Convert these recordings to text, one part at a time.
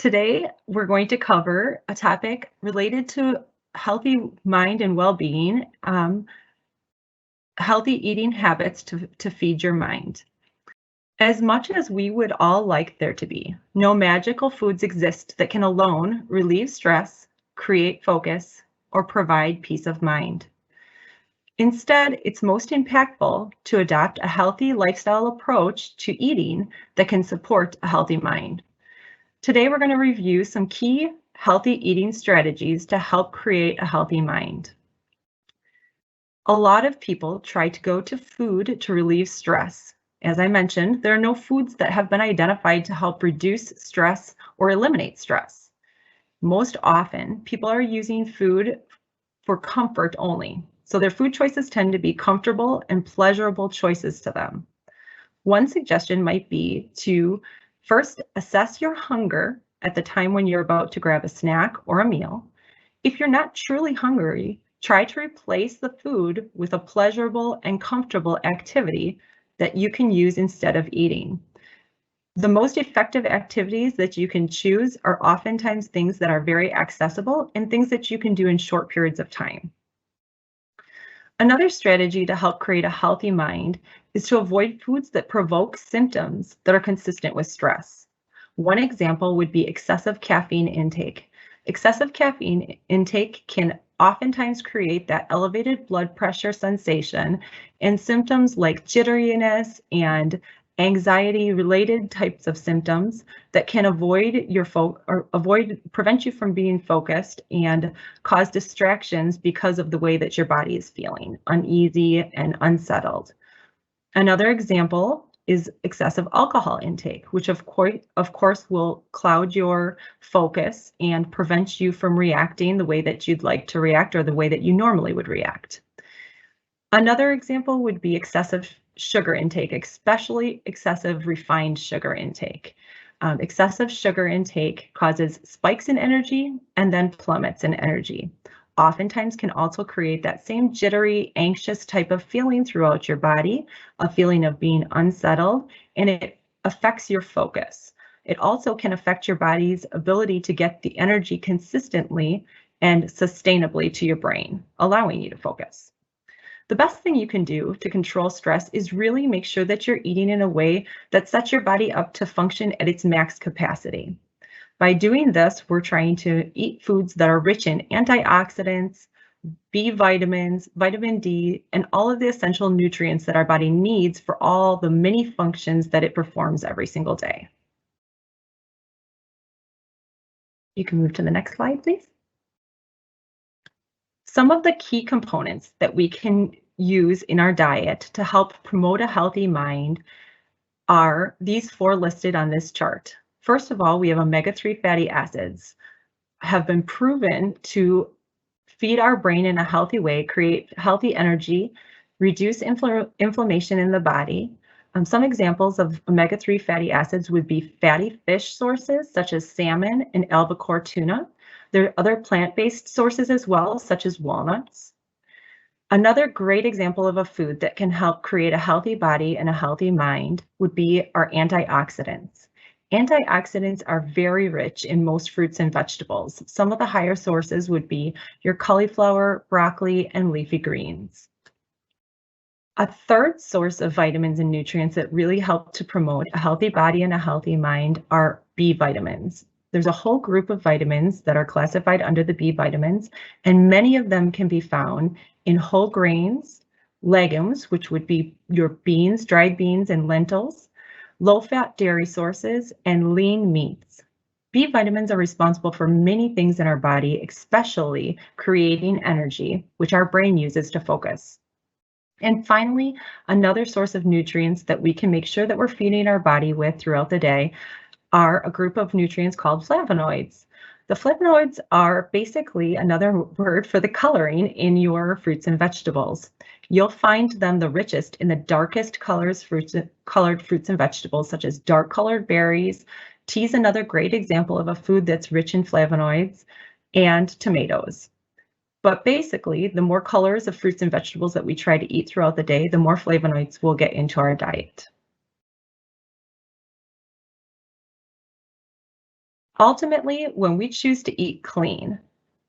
Today, we're going to cover a topic related to healthy mind and well-being, healthy eating habits to feed your mind. As much as we would all like there to be, no magical foods exist that can alone relieve stress, create focus, or provide peace of mind. Instead, it's most impactful to adopt a healthy lifestyle approach to eating that can support a healthy mind. Today, we're going to review some key healthy eating strategies to help create a healthy mind. A lot of people try to go to food to relieve stress. As I mentioned, there are no foods that have been identified to help reduce stress or eliminate stress. Most often, people are using food for comfort only. So their food choices tend to be comfortable and pleasurable choices to them. One suggestion might be to first assess your hunger at the time when you're about to grab a snack or a meal. If you're not truly hungry, try to replace the food with a pleasurable and comfortable activity that you can use instead of eating. The most effective activities that you can choose are oftentimes things that are very accessible and things that you can do in short periods of time. Another strategy to help create a healthy mind is to avoid foods that provoke symptoms that are consistent with stress. One example would be excessive caffeine intake. Excessive caffeine intake can oftentimes create that elevated blood pressure sensation and symptoms like jitteriness and anxiety-related types of symptoms that can prevent you from being focused and cause distractions because of the way that your body is feeling, uneasy and unsettled. Another example is excessive alcohol intake, which of course will cloud your focus and prevent you from reacting the way that you'd like to react or the way that you normally would react. Another example would be excessive sugar intake, especially excessive refined sugar intake. Excessive sugar intake causes spikes in energy and then plummets in energy. Oftentimes can also create that same jittery, anxious type of feeling throughout your body, a feeling of being unsettled, and it affects your focus. It also can affect your body's ability to get the energy consistently and sustainably to your brain, allowing you to focus. The best thing you can do to control stress is really make sure that you're eating in a way that sets your body up to function at its max capacity. By doing this, we're trying to eat foods that are rich in antioxidants, B vitamins, vitamin D, and all of the essential nutrients that our body needs for all the many functions that it performs every single day. You can move to the next slide, please. Some of the key components that we can use in our diet to help promote a healthy mind are these four listed on this chart. First of all, we have omega-3 fatty acids have been proven to feed our brain in a healthy way, create healthy energy, reduce inflammation in the body. Some examples of omega-3 fatty acids would be fatty fish sources such as salmon and albacore tuna. There are other plant-based sources as well, such as walnuts. Another great example of a food that can help create a healthy body and a healthy mind would be our antioxidants. Antioxidants are very rich in most fruits and vegetables. Some of the higher sources would be your cauliflower, broccoli, and leafy greens. A third source of vitamins and nutrients that really help to promote a healthy body and a healthy mind are B vitamins. There's a whole group of vitamins that are classified under the B vitamins, and many of them can be found in whole grains, legumes, which would be your beans, dried beans, and lentils, low-fat dairy sources, and lean meats. B vitamins are responsible for many things in our body, especially creating energy, which our brain uses to focus. And finally, another source of nutrients that we can make sure that we're feeding our body with throughout the day are a group of nutrients called flavonoids. The flavonoids are basically another word for the coloring in your fruits and vegetables. You'll find them the richest in the darkest colored fruits and vegetables, such as dark colored berries. Tea is another great example of a food that's rich in flavonoids, and tomatoes. But basically, the more colors of fruits and vegetables that we try to eat throughout the day, the more flavonoids we'll get into our diet. Ultimately, when we choose to eat clean,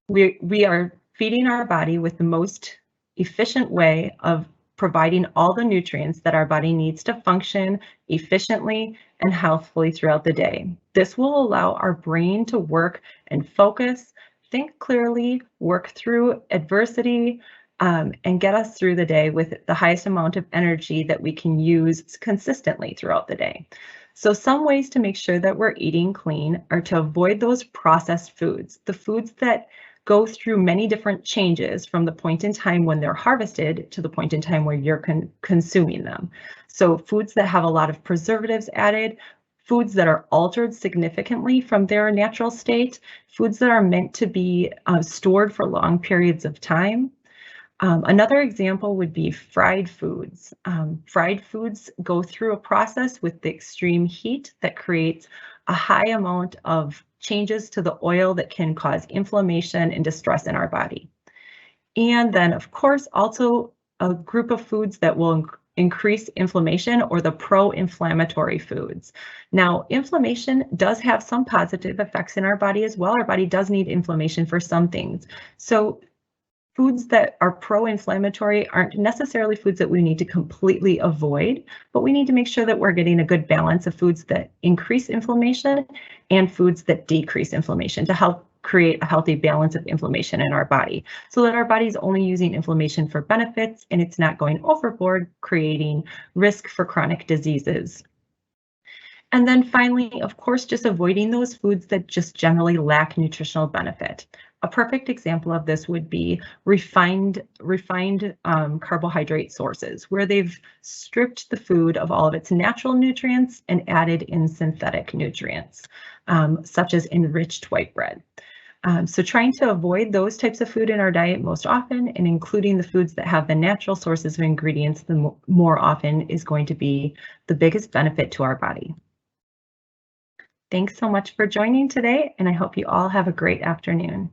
we are feeding our body with the most efficient way of providing all the nutrients that our body needs to function efficiently and healthfully throughout the day. This will allow our brain to work and focus, think clearly, work through adversity, and get us through the day with the highest amount of energy that we can use consistently throughout the day. So some ways to make sure that we're eating clean are to avoid those processed foods, the foods that go through many different changes from the point in time when they're harvested to the point in time where you're consuming them. So foods that have a lot of preservatives added, foods that are altered significantly from their natural state, foods that are meant to be stored for long periods of time. Another example would be fried foods. Fried foods go through a process with the extreme heat that creates a high amount of changes to the oil that can cause inflammation and distress in our body. And then, of course, also a group of foods that will increase inflammation, or the pro-inflammatory foods. Now, inflammation does have some positive effects in our body as well. Our body does need inflammation for some things. So foods that are pro-inflammatory aren't necessarily foods that we need to completely avoid, but we need to make sure that we're getting a good balance of foods that increase inflammation and foods that decrease inflammation to help create a healthy balance of inflammation in our body, so that our body's only using inflammation for benefits and it's not going overboard, creating risk for chronic diseases. And then finally, of course, just avoiding those foods that just generally lack nutritional benefit. A perfect example of this would be refined carbohydrate sources, where they've stripped the food of all of its natural nutrients and added in synthetic nutrients, such as enriched white bread. So trying to avoid those types of food in our diet most often, and including the foods that have the natural sources of ingredients the more often, is going to be the biggest benefit to our body. Thanks so much for joining today, and I hope you all have a great afternoon.